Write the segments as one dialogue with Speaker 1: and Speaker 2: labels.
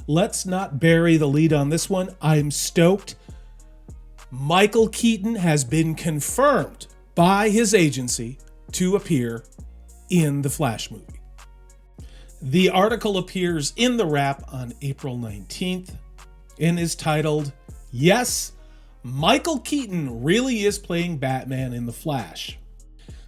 Speaker 1: let's not bury the lead on this one. I'm stoked. Michael Keaton has been confirmed by his agency to appear in the Flash movie. The article appears in the Wrap on April 19th and is titled, "Yes, Michael Keaton really is playing Batman in the Flash."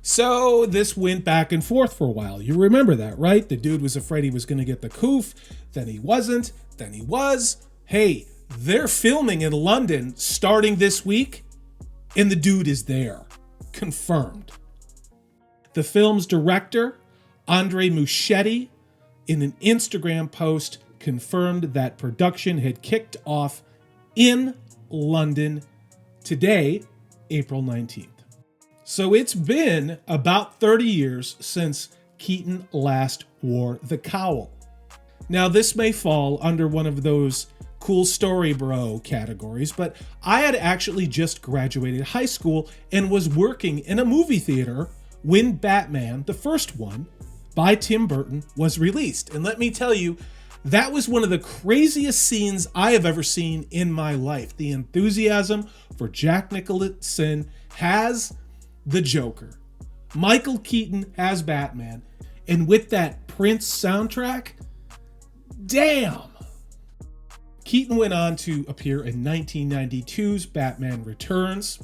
Speaker 1: So this went back and forth for a while. You remember that, right? The dude was afraid he was going to get the coof, then he wasn't, then he was. Hey, they're filming in London starting this week, and the dude is there. Confirmed. The film's director, Andre Muschietti, in an Instagram post, confirmed that production had kicked off in London today, April 19th. So it's been about 30 years since Keaton last wore the cowl. Now, this may fall under one of those cool story bro categories, but I had actually just graduated high school and was working in a movie theater when Batman, the first one, by Tim Burton, was released. And let me tell you, that was one of the craziest scenes I have ever seen in my life. The enthusiasm for Jack Nicholson has the Joker. Michael Keaton has Batman. And with that Prince soundtrack, damn! Keaton went on to appear in 1992's Batman Returns.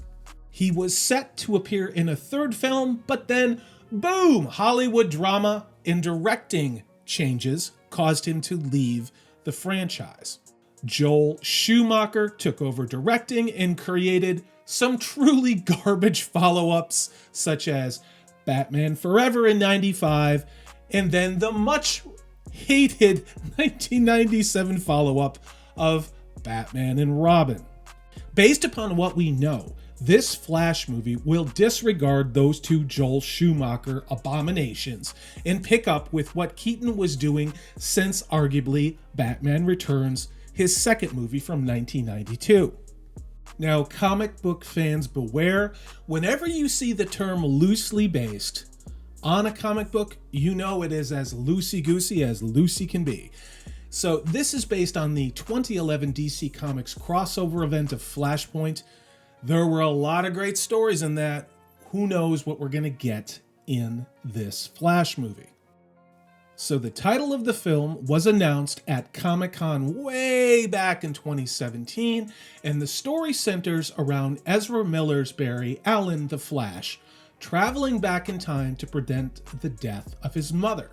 Speaker 1: He was set to appear in a third film, but then, boom, Hollywood drama and directing changes caused him to leave the franchise. Joel Schumacher took over directing and created some truly garbage follow-ups, such as Batman Forever in 95, and then the much hated 1997 follow-up of Batman and Robin. Based upon what we know, this Flash movie will disregard those two Joel Schumacher abominations and pick up with what Keaton was doing since arguably Batman Returns, his second movie from 1992. Now, comic book fans beware. Whenever you see the term loosely based on a comic book, you know it is as loosey-goosey as loosey can be. So this is based on the 2011 DC Comics crossover event of Flashpoint. There were a lot of great stories in that. Who knows what we're going to get in this Flash movie. So the title of the film was announced at Comic-Con way back in 2017, and the story centers around Ezra Miller's Barry Allen, the Flash, traveling back in time to prevent the death of his mother.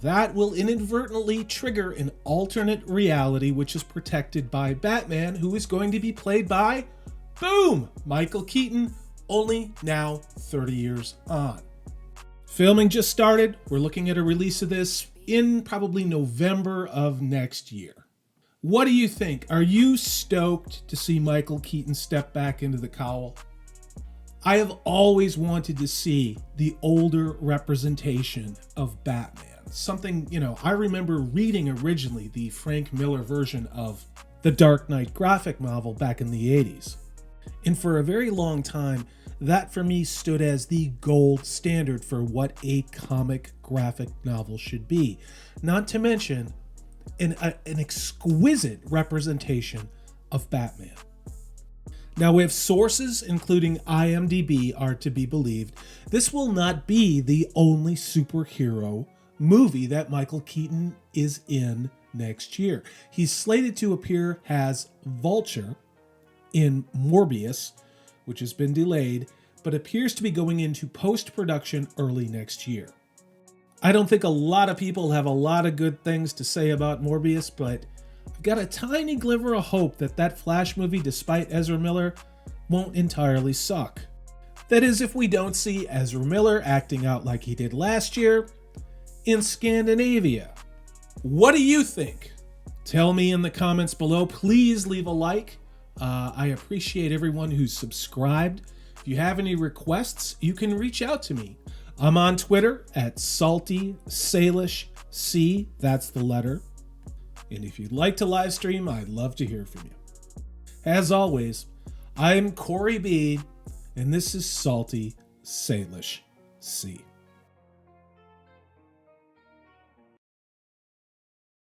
Speaker 1: That will inadvertently trigger an alternate reality which is protected by Batman, who is going to be played by, boom, Michael Keaton, only now 30 years on. Filming just started. We're looking at a release of this in probably November of next year. What do you think? Are you stoked to see Michael Keaton step back into the cowl? I have always wanted to see the older representation of Batman. Something, I remember reading originally the Frank Miller version of the Dark Knight graphic novel back in the 80s. And for a very long time, that for me stood as the gold standard for what a comic graphic novel should be. Not to mention an exquisite representation of Batman. Now, if sources, including IMDb, are to be believed, this will not be the only superhero movie that Michael Keaton is in next year. He's slated to appear as Vulture in Morbius, which has been delayed, but appears to be going into post-production early next year. I don't think a lot of people have a lot of good things to say about Morbius, but I've got a tiny glimmer of hope that that Flash movie, despite Ezra Miller, won't entirely suck. That is, if we don't see Ezra Miller acting out like he did last year in Scandinavia. What do you think? Tell me in the comments below. Please leave a like. I appreciate everyone who's subscribed. If you have any requests, you can reach out to me. I'm on Twitter at SaltySalishC, that's the letter. And if you'd like to live stream, I'd love to hear from you. As always, I'm Corey B, and this is Salty Salish C.